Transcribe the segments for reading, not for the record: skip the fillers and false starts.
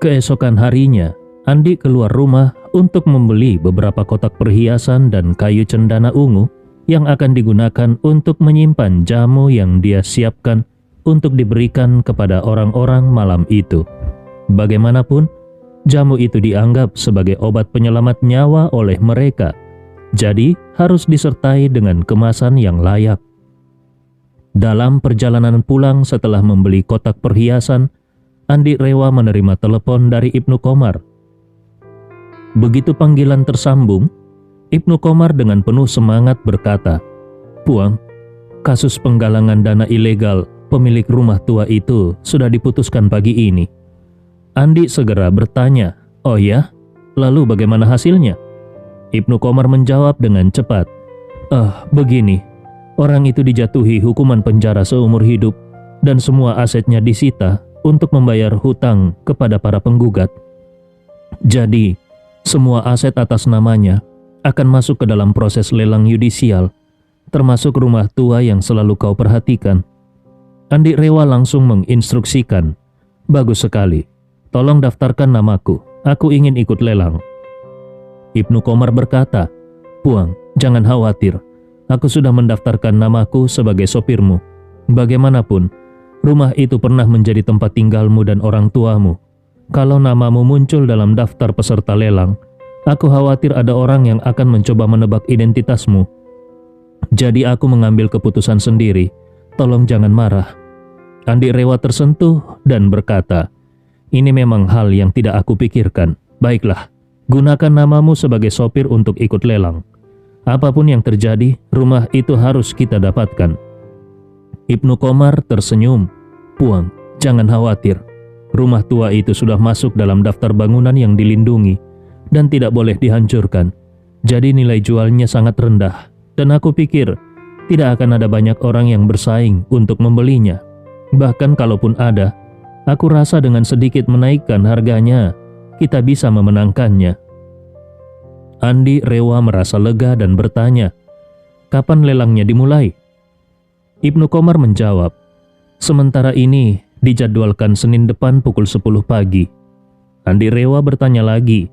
Keesokan harinya, Andi keluar rumah untuk membeli beberapa kotak perhiasan dan kayu cendana ungu yang akan digunakan untuk menyimpan jamu yang dia siapkan untuk diberikan kepada orang-orang malam itu. Bagaimanapun, jamu itu dianggap sebagai obat penyelamat nyawa oleh mereka, jadi harus disertai dengan kemasan yang layak. Dalam perjalanan pulang setelah membeli kotak perhiasan, Andi rela menerima telepon dari Ibnu Qomar. Begitu panggilan tersambung, Ibnu Qomar dengan penuh semangat berkata, "Puang, kasus penggalangan dana ilegal pemilik rumah tua itu sudah diputuskan pagi ini." Andi segera bertanya, "Oh ya? Lalu bagaimana hasilnya?" Ibnu Qomar menjawab dengan cepat, begini, orang itu dijatuhi hukuman penjara seumur hidup dan semua asetnya disita untuk membayar hutang kepada para penggugat. Jadi, semua aset atas namanya akan masuk ke dalam proses lelang yudisial, termasuk rumah tua yang selalu kau perhatikan." Andi rela langsung menginstruksikan, "Bagus sekali, tolong daftarkan namaku, aku ingin ikut lelang." Ibnu Qomar berkata, "Puang, jangan khawatir, aku sudah mendaftarkan namaku sebagai sopirmu. Bagaimanapun, rumah itu pernah menjadi tempat tinggalmu dan orang tuamu. Kalau namamu muncul dalam daftar peserta lelang, aku khawatir ada orang yang akan mencoba menebak identitasmu. Jadi aku mengambil keputusan sendiri, tolong jangan marah." Andi rela tersentuh dan berkata, "Ini memang hal yang tidak aku pikirkan. Baiklah, gunakan namamu sebagai sopir untuk ikut lelang. Apapun yang terjadi, rumah itu harus kita dapatkan." Ibnu Qomar tersenyum, "Puang, jangan khawatir. Rumah tua itu sudah masuk dalam daftar bangunan yang dilindungi dan tidak boleh dihancurkan. Jadi nilai jualnya sangat rendah dan aku pikir tidak akan ada banyak orang yang bersaing untuk membelinya. Bahkan kalaupun ada, aku rasa dengan sedikit menaikkan harganya, kita bisa memenangkannya." Andi rela merasa lega dan bertanya, "Kapan lelangnya dimulai?" Ibnu Qomar menjawab, "Sementara ini dijadwalkan Senin depan pukul 10 pagi. Andi rela bertanya lagi,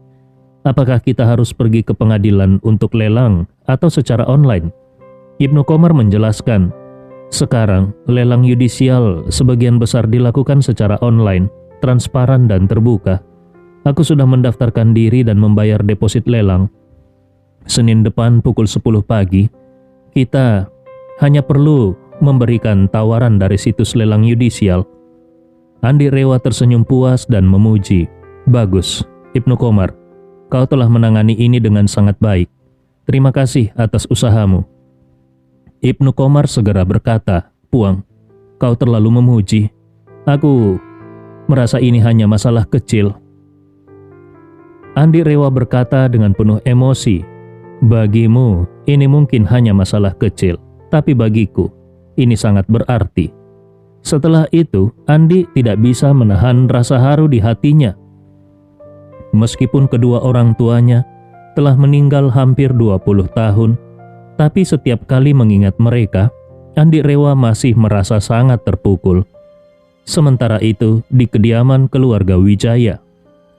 "Apakah kita harus pergi ke pengadilan untuk lelang atau secara online?" Ibnu Qomar menjelaskan, "Sekarang lelang yudisial sebagian besar dilakukan secara online, transparan dan terbuka. Aku sudah mendaftarkan diri dan membayar deposit lelang. Senin depan pukul 10 pagi, kita hanya perlu memberikan tawaran dari situs lelang yudisial." Andi rela tersenyum puas dan memuji, "Bagus, Ibnu Qomar, kau telah menangani ini dengan sangat baik. Terima kasih atas usahamu." Ibnu Qomar segera berkata, "Puang, kau terlalu memuji. Aku merasa ini hanya masalah kecil." Andi rela berkata dengan penuh emosi, "Bagimu, ini mungkin hanya masalah kecil, tapi bagiku, ini sangat berarti." Setelah itu, Andi tidak bisa menahan rasa haru di hatinya. Meskipun kedua orang tuanya telah meninggal hampir 20 tahun, tapi setiap kali mengingat mereka, Andi rela masih merasa sangat terpukul. Sementara itu, di kediaman keluarga Wijaya,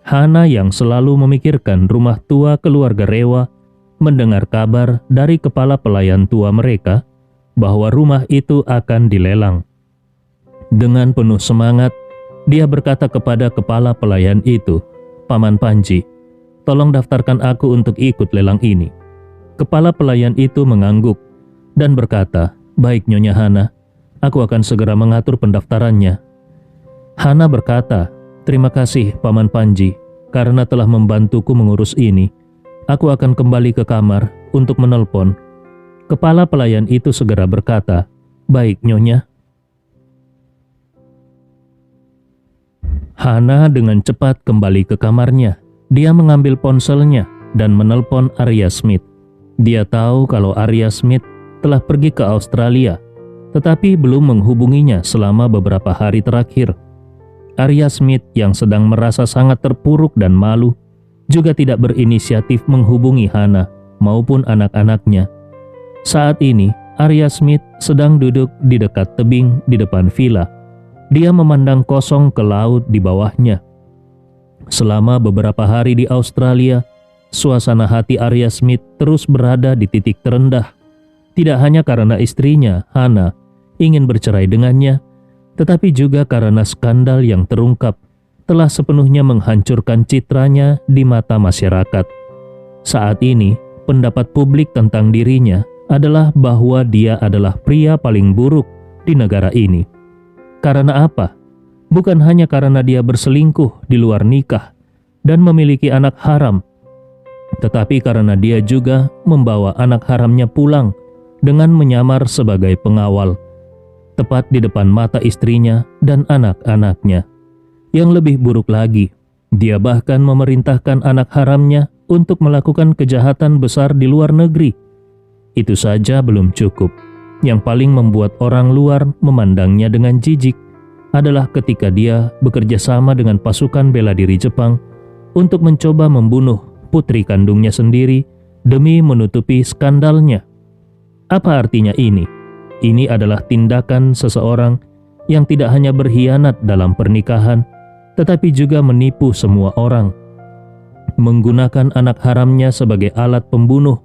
Hana yang selalu memikirkan rumah tua keluarga Rewa mendengar kabar dari kepala pelayan tua mereka bahwa rumah itu akan dilelang. Dengan penuh semangat, dia berkata kepada kepala pelayan itu, "Paman Panji, tolong daftarkan aku untuk ikut lelang ini." Kepala pelayan itu mengangguk dan berkata, "Baik Nyonya Hana, aku akan segera mengatur pendaftarannya." Hana berkata, "Terima kasih Paman Panji, karena telah membantuku mengurus ini. Aku akan kembali ke kamar untuk menelpon." Kepala pelayan itu segera berkata, "Baik Nyonya." Hana dengan cepat kembali ke kamarnya. Dia mengambil ponselnya dan menelpon Arya Smith. Dia tahu kalau Arya Smith telah pergi ke Australia, tetapi belum menghubunginya selama beberapa hari terakhir. Arya Smith yang sedang merasa sangat terpuruk dan malu juga tidak berinisiatif menghubungi Hana maupun anak-anaknya. Saat ini, Arya Smith sedang duduk di dekat tebing di depan villa. Dia memandang kosong ke laut di bawahnya. Selama beberapa hari di Australia, suasana hati Arya Smith terus berada di titik terendah. Tidak hanya karena istrinya, Hannah, ingin bercerai dengannya, tetapi juga karena skandal yang terungkap telah sepenuhnya menghancurkan citranya di mata masyarakat. Saat ini, pendapat publik tentang dirinya adalah bahwa dia adalah pria paling buruk di negara ini. Karena apa? Bukan hanya karena dia berselingkuh di luar nikah dan memiliki anak haram, tetapi karena dia juga membawa anak haramnya pulang dengan menyamar sebagai pengawal, tepat di depan mata istrinya dan anak-anaknya. Yang lebih buruk lagi, dia bahkan memerintahkan anak haramnya untuk melakukan kejahatan besar di luar negeri. Itu saja belum cukup. Yang paling membuat orang luar memandangnya dengan jijik adalah ketika dia bekerja sama dengan pasukan bela diri Jepang untuk mencoba membunuh putri kandungnya sendiri demi menutupi skandalnya. Apa artinya ini? Ini adalah tindakan seseorang yang tidak hanya berkhianat dalam pernikahan, tetapi juga menipu semua orang, menggunakan anak haramnya sebagai alat pembunuh,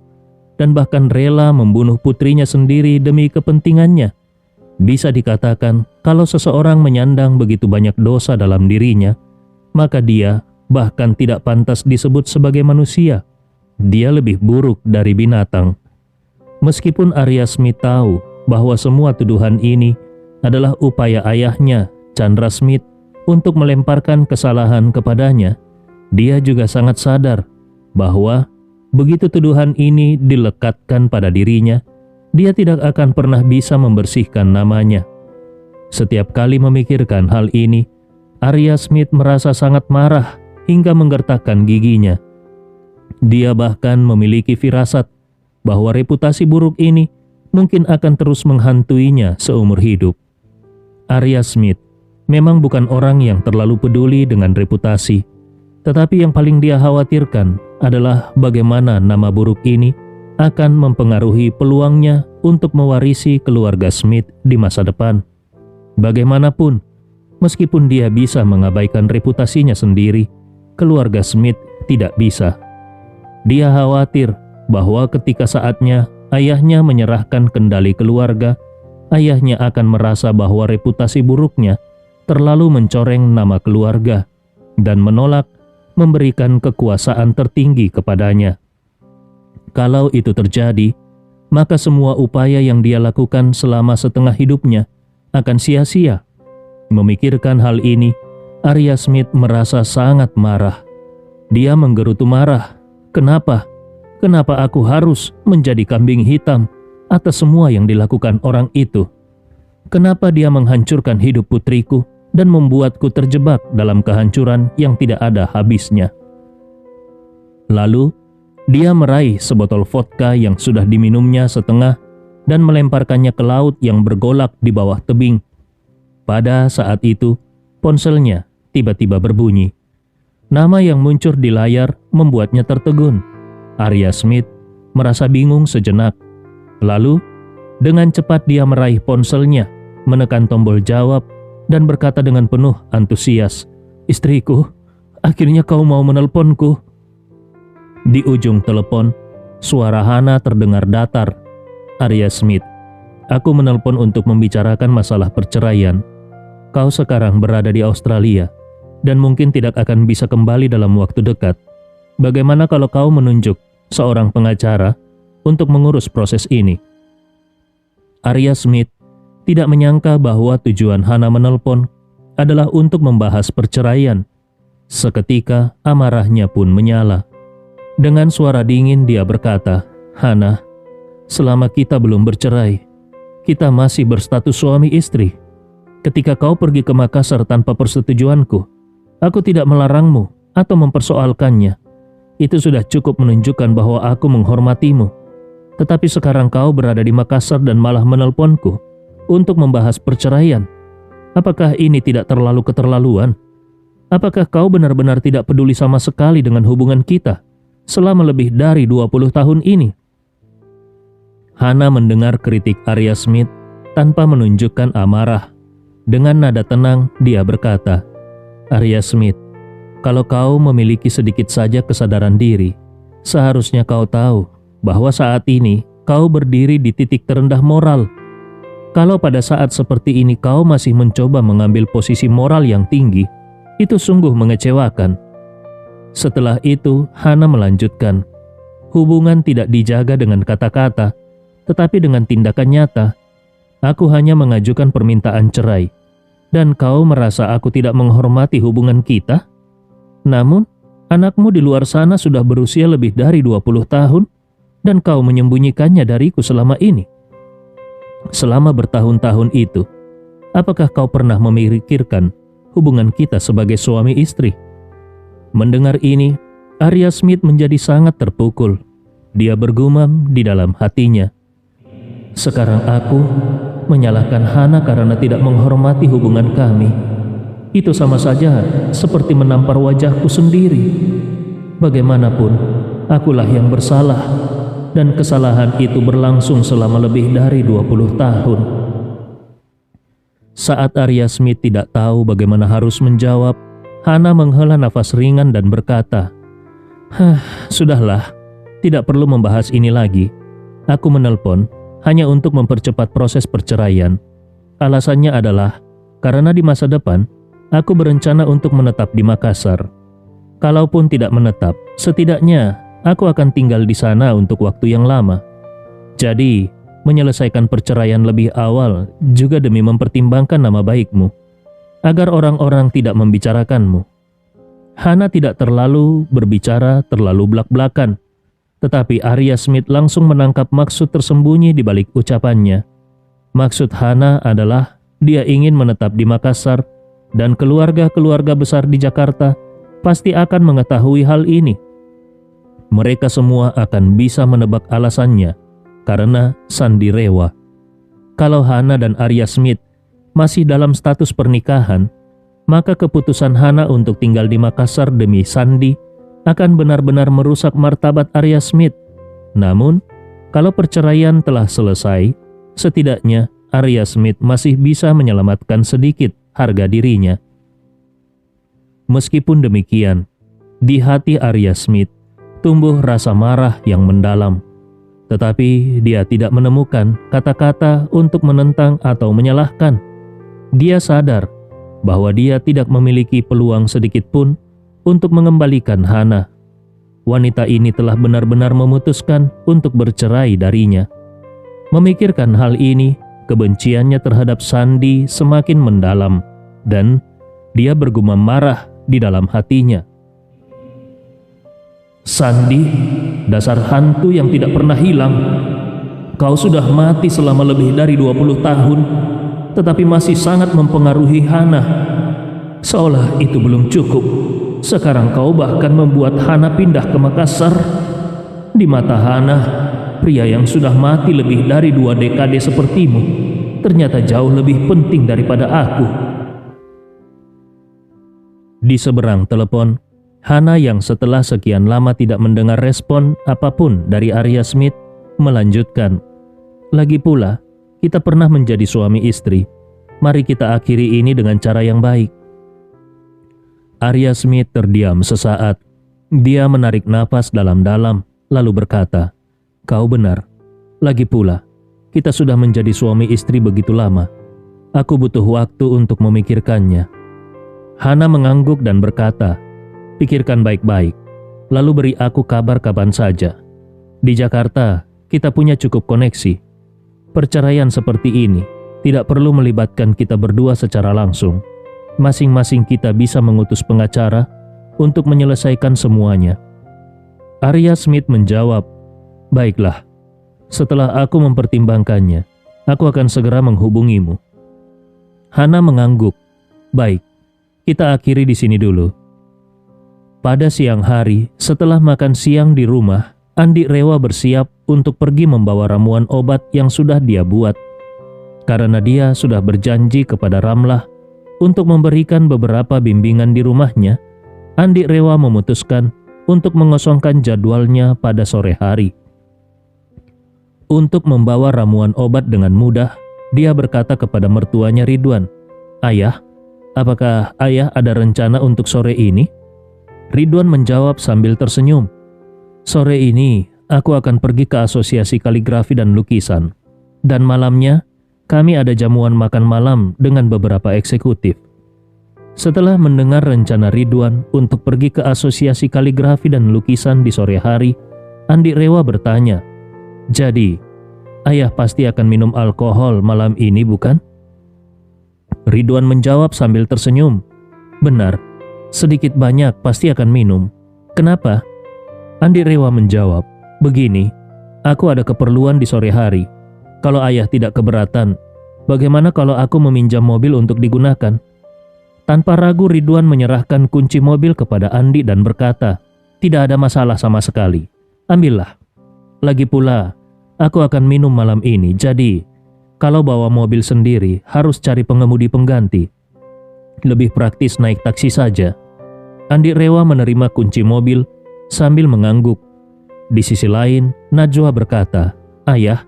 dan bahkan rela membunuh putrinya sendiri demi kepentingannya. Bisa dikatakan, kalau seseorang menyandang begitu banyak dosa dalam dirinya, maka dia bahkan tidak pantas disebut sebagai manusia. Dia lebih buruk dari binatang. Meskipun Arya Smith tahu bahwa semua tuduhan ini adalah upaya ayahnya, Chandra Smith, untuk melemparkan kesalahan kepadanya, dia juga sangat sadar bahwa begitu tuduhan ini dilekatkan pada dirinya, dia tidak akan pernah bisa membersihkan namanya. Setiap kali memikirkan hal ini, Arya Smith merasa sangat marah hingga menggertakkan giginya. Dia bahkan memiliki firasat bahwa reputasi buruk ini mungkin akan terus menghantuinya seumur hidup. Arya Smith memang bukan orang yang terlalu peduli dengan reputasi, tetapi yang paling dia khawatirkan adalah bagaimana nama buruk ini akan mempengaruhi peluangnya untuk mewarisi keluarga Smith di masa depan. Bagaimanapun, meskipun dia bisa mengabaikan reputasinya sendiri, keluarga Smith tidak bisa. Dia khawatir bahwa ketika saatnya ayahnya menyerahkan kendali keluarga, ayahnya akan merasa bahwa reputasi buruknya terlalu mencoreng nama keluarga dan menolak memberikan kekuasaan tertinggi kepadanya. Kalau itu terjadi, maka semua upaya yang dia lakukan selama setengah hidupnya akan sia-sia. Memikirkan hal ini, Arya Smith merasa sangat marah. Dia menggerutu marah. Kenapa? Kenapa aku harus menjadi kambing hitam atas semua yang dilakukan orang itu? Kenapa dia menghancurkan hidup putriku dan membuatku terjebak dalam kehancuran yang tidak ada habisnya? Lalu, dia meraih sebotol vodka yang sudah diminumnya setengah dan melemparkannya ke laut yang bergolak di bawah tebing. Pada saat itu, ponselnya tiba-tiba berbunyi. Nama yang muncul di layar membuatnya tertegun. Arya Smith merasa bingung sejenak. Lalu, dengan cepat dia meraih ponselnya, menekan tombol jawab, dan berkata dengan penuh antusias, "Istriku, akhirnya kau mau menelponku." Di ujung telepon, suara Hannah terdengar datar. "Arya Smith, aku menelpon untuk membicarakan masalah perceraian. Kau sekarang berada di Australia, dan mungkin tidak akan bisa kembali dalam waktu dekat. Bagaimana kalau kau menunjuk seorang pengacara untuk mengurus proses ini?" Arya Smith tidak menyangka bahwa tujuan Hannah menelpon adalah untuk membahas perceraian. Seketika amarahnya pun menyala. Dengan suara dingin dia berkata, "Hannah, selama kita belum bercerai, kita masih berstatus suami istri. Ketika kau pergi ke Makassar tanpa persetujuanku, aku tidak melarangmu atau mempersoalkannya. Itu sudah cukup menunjukkan bahwa aku menghormatimu. Tetapi sekarang kau berada di Makassar dan malah menelponku untuk membahas perceraian. Apakah ini tidak terlalu keterlaluan? Apakah kau benar-benar tidak peduli sama sekali dengan hubungan kita selama lebih dari 20 tahun ini?" Hannah mendengar kritik Arya Smith tanpa menunjukkan amarah. Dengan nada tenang dia berkata, "Arya Smith, Kalau kau memiliki sedikit saja kesadaran diri, seharusnya kau tahu bahwa saat ini kau berdiri di titik terendah moral. Kalau pada saat seperti ini kau masih mencoba mengambil posisi moral yang tinggi, itu sungguh mengecewakan. Setelah itu, Hana melanjutkan, hubungan tidak dijaga dengan kata-kata, tetapi dengan tindakan nyata. Aku hanya mengajukan permintaan cerai, dan kau merasa aku tidak menghormati hubungan kita? Namun, anakmu di luar sana sudah berusia lebih dari 20 tahun, dan kau menyembunyikannya dariku selama ini. Selama bertahun-tahun itu, apakah kau pernah memikirkan hubungan kita sebagai suami istri? Mendengar ini, Arya Smith menjadi sangat terpukul. Dia bergumam di dalam hatinya, sekarang aku menyalahkan Hana karena tidak menghormati hubungan kami. Itu sama saja seperti menampar wajahku sendiri. Bagaimanapun, akulah yang bersalah, dan kesalahan itu berlangsung selama lebih dari 20 tahun. Saat Arya Smith tidak tahu bagaimana harus menjawab, Hana menghela nafas ringan dan berkata, sudahlah, tidak perlu membahas ini lagi. Aku menelpon hanya untuk mempercepat proses perceraian. Alasannya adalah karena di masa depan, aku berencana untuk menetap di Makassar. Kalaupun tidak menetap, setidaknya aku akan tinggal di sana untuk waktu yang lama. Jadi, menyelesaikan perceraian lebih awal juga demi mempertimbangkan nama baikmu, agar orang-orang tidak membicarakanmu. Hana tidak terlalu berbicara terlalu belak-belakan, tetapi Arya Smith langsung menangkap maksud tersembunyi di balik ucapannya. Maksud Hana adalah dia ingin menetap di Makassar, dan keluarga-keluarga besar di Jakarta pasti akan mengetahui hal ini. Mereka semua akan bisa menebak alasannya karena Sandi Rewa. Kalau Hana dan Arya Smith masih dalam status pernikahan, maka keputusan Hana untuk tinggal di Makassar demi Sandi akan benar-benar merusak martabat Arya Smith. Namun, kalau perceraian telah selesai, setidaknya Arya Smith masih bisa menyelamatkan sedikit harga dirinya. Meskipun demikian, di hati Arya Smith tumbuh rasa marah yang mendalam. Tetapi dia tidak menemukan kata-kata untuk menentang atau menyalahkan. Dia sadar bahwa dia tidak memiliki peluang sedikit pun untuk mengembalikan Hana. Wanita ini telah benar-benar memutuskan untuk bercerai darinya. Memikirkan hal ini, kebenciannya terhadap Sandi semakin mendalam, dan dia bergumam marah di dalam hatinya. Sandi, dasar hantu yang tidak pernah hilang. Kau sudah mati selama lebih dari 20 tahun, tetapi masih sangat mempengaruhi Hana. Seolah itu belum cukup, sekarang kau bahkan membuat Hana pindah ke Makassar. Di mata Hana, pria yang sudah mati lebih dari 2 dekade sepertimu ternyata jauh lebih penting daripada aku. Di seberang telepon, Hana yang setelah sekian lama tidak mendengar respon apapun dari Arya Smith melanjutkan, lagi pula, kita pernah menjadi suami istri. Mari kita akhiri ini dengan cara yang baik. Arya Smith terdiam sesaat. Dia menarik napas dalam-dalam, lalu berkata, kau benar. Lagi pula, kita sudah menjadi suami istri begitu lama. Aku butuh waktu untuk memikirkannya. Hana mengangguk dan berkata, pikirkan baik-baik, lalu beri aku kabar kapan saja. Di Jakarta, kita punya cukup koneksi. Perceraian seperti ini tidak perlu melibatkan kita berdua secara langsung. Masing-masing kita bisa mengutus pengacara untuk menyelesaikan semuanya. Arya Smith menjawab, baiklah, setelah aku mempertimbangkannya, aku akan segera menghubungimu. Hana mengangguk, baik, kita akhiri di sini dulu. Pada siang hari, setelah makan siang di rumah, Andi Rewa bersiap untuk pergi membawa ramuan obat yang sudah dia buat. Karena dia sudah berjanji kepada Ramlah untuk memberikan beberapa bimbingan di rumahnya, Andi Rewa memutuskan untuk mengosongkan jadwalnya pada sore hari. Untuk membawa ramuan obat dengan mudah, dia berkata kepada mertuanya Ridwan, ayah, apakah ayah ada rencana untuk sore ini? Ridwan menjawab sambil tersenyum. Sore ini aku akan pergi ke Asosiasi Kaligrafi dan Lukisan. Dan malamnya kami ada jamuan makan malam dengan beberapa eksekutif. Setelah mendengar rencana Ridwan untuk pergi ke Asosiasi Kaligrafi dan Lukisan di sore hari, Andi Rewa bertanya, "Jadi, ayah pasti akan minum alkohol malam ini, bukan?" Ridwan menjawab sambil tersenyum, "Benar, sedikit banyak pasti akan minum. Kenapa?" Andi Rewa menjawab, "Begini, aku ada keperluan di sore hari. Kalau ayah tidak keberatan, bagaimana kalau aku meminjam mobil untuk digunakan?" Tanpa ragu Ridwan menyerahkan kunci mobil kepada Andi dan berkata, "Tidak ada masalah sama sekali. Ambillah. Lagi pula, aku akan minum malam ini, jadi kalau bawa mobil sendiri harus cari pengemudi pengganti. Lebih praktis naik taksi saja." Andi Rewa menerima kunci mobil sambil mengangguk. Di sisi lain, Najwa berkata, "Ayah,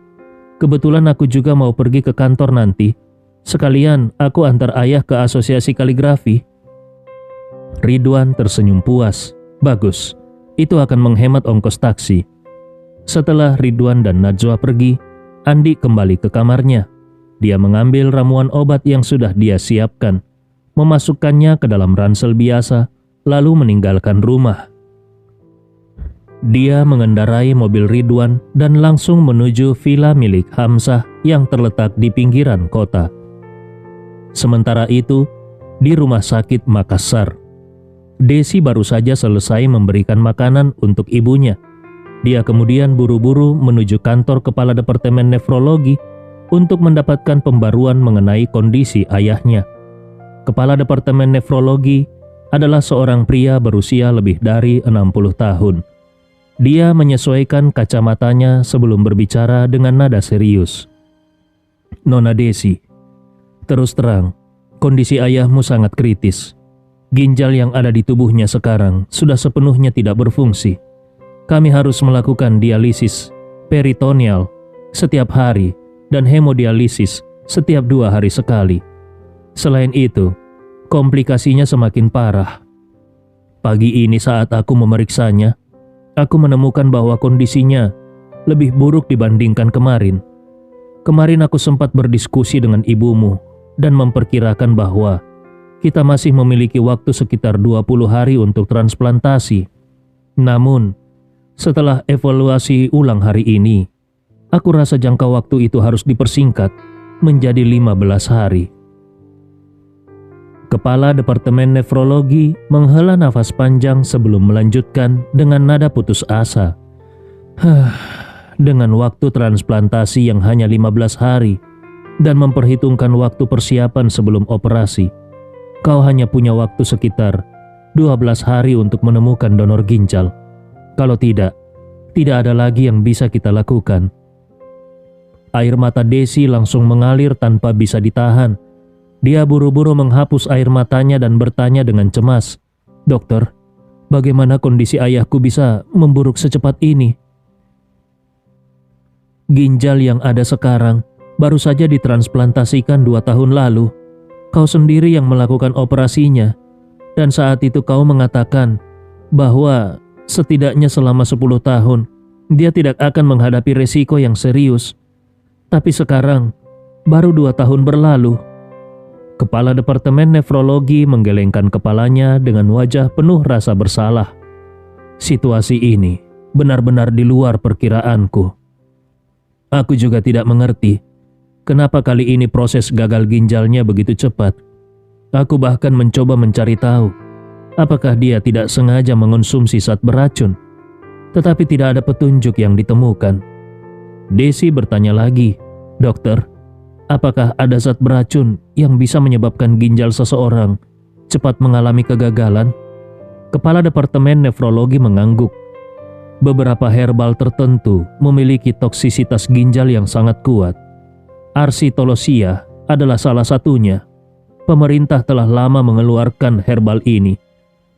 kebetulan aku juga mau pergi ke kantor nanti. Sekalian aku antar ayah ke Asosiasi Kaligrafi." Ridwan tersenyum puas. Bagus, itu akan menghemat ongkos taksi. Setelah Ridwan dan Najwa pergi, Andi kembali ke kamarnya. Dia mengambil ramuan obat yang sudah dia siapkan, memasukkannya ke dalam ransel biasa, lalu meninggalkan rumah. Dia mengendarai mobil Ridwan dan langsung menuju villa milik Hamzah yang terletak di pinggiran kota. Sementara itu, di rumah sakit Makassar, Desi baru saja selesai memberikan makanan untuk ibunya. Dia kemudian buru-buru menuju kantor kepala Departemen Nefrologi untuk mendapatkan pembaruan mengenai kondisi ayahnya. Kepala Departemen Nefrologi adalah seorang pria berusia lebih dari 60 tahun. Dia menyesuaikan kacamatanya sebelum berbicara dengan nada serius. "Nona Desi, terus terang, kondisi ayahmu sangat kritis. Ginjal yang ada di tubuhnya sekarang sudah sepenuhnya tidak berfungsi. Kami harus melakukan dialisis peritoneal setiap hari dan hemodialisis setiap 2 hari sekali. Selain itu, komplikasinya semakin parah. Pagi ini saat aku memeriksanya, aku menemukan bahwa kondisinya lebih buruk dibandingkan kemarin. Kemarin aku sempat berdiskusi dengan ibumu dan memperkirakan bahwa kita masih memiliki waktu sekitar 20 hari untuk transplantasi. Namun, setelah evaluasi ulang hari ini, aku rasa jangka waktu itu harus dipersingkat menjadi 15 hari. Kepala Departemen Nefrologi menghela nafas panjang sebelum melanjutkan dengan nada putus asa. Dengan waktu transplantasi yang hanya 15 hari dan memperhitungkan waktu persiapan sebelum operasi, kau hanya punya waktu sekitar 12 hari untuk menemukan donor ginjal. Kalau tidak ada lagi yang bisa kita lakukan." Air mata Desi langsung mengalir tanpa bisa ditahan. Dia buru-buru menghapus air matanya dan bertanya dengan cemas, "Dokter, bagaimana kondisi ayahku bisa memburuk secepat ini?" "Ginjal yang ada sekarang baru saja ditransplantasikan 2 tahun lalu. Kau sendiri yang melakukan operasinya, dan saat itu kau mengatakan bahwa setidaknya selama 10 tahun dia tidak akan menghadapi resiko yang serius. Tapi sekarang baru 2 tahun berlalu." Kepala Departemen Nefrologi menggelengkan kepalanya dengan wajah penuh rasa bersalah. "Situasi ini benar-benar di luar perkiraanku. Aku juga tidak mengerti kenapa kali ini proses gagal ginjalnya begitu cepat. Aku bahkan mencoba mencari tahu apakah dia tidak sengaja mengonsumsi zat beracun, tetapi tidak ada petunjuk yang ditemukan." Desi bertanya lagi, "Dokter, apakah ada zat beracun yang bisa menyebabkan ginjal seseorang cepat mengalami kegagalan?" Kepala Departemen Nefrologi mengangguk. Beberapa herbal tertentu memiliki toksisitas ginjal yang sangat kuat. Arsitolosia adalah salah satunya. Pemerintah telah lama mengeluarkan herbal ini,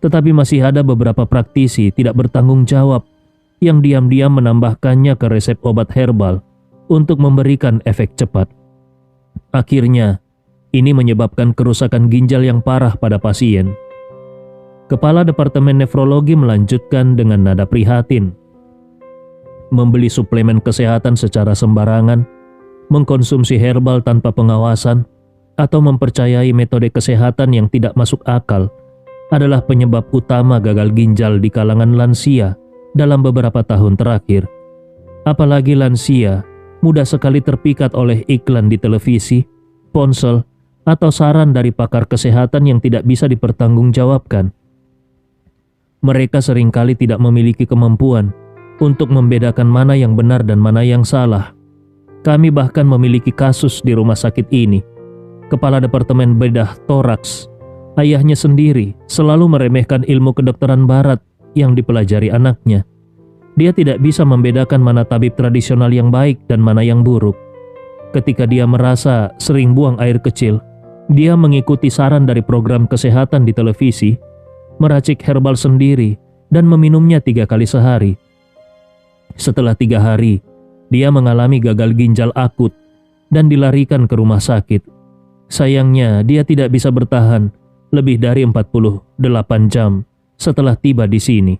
tetapi masih ada beberapa praktisi tidak bertanggung jawab yang diam-diam menambahkannya ke resep obat herbal untuk memberikan efek cepat. Akhirnya, ini menyebabkan kerusakan ginjal yang parah pada pasien. Kepala Departemen Nefrologi melanjutkan dengan nada prihatin. Membeli suplemen kesehatan secara sembarangan, mengkonsumsi herbal tanpa pengawasan, atau mempercayai metode kesehatan yang tidak masuk akal adalah penyebab utama gagal ginjal di kalangan lansia dalam beberapa tahun terakhir. Apalagi lansia mudah sekali terpikat oleh iklan di televisi, ponsel, atau saran dari pakar kesehatan yang tidak bisa dipertanggungjawabkan. Mereka seringkali tidak memiliki kemampuan untuk membedakan mana yang benar dan mana yang salah. Kami bahkan memiliki kasus di rumah sakit ini. Kepala Departemen Bedah Toraks, ayahnya sendiri, selalu meremehkan ilmu kedokteran barat yang dipelajari anaknya. Dia tidak bisa membedakan mana tabib tradisional yang baik dan mana yang buruk. Ketika dia merasa sering buang air kecil, dia mengikuti saran dari program kesehatan di televisi, meracik herbal sendiri, dan meminumnya 3 kali sehari. Setelah 3 hari, dia mengalami gagal ginjal akut dan dilarikan ke rumah sakit. Sayangnya, dia tidak bisa bertahan lebih dari 48 jam setelah tiba di sini.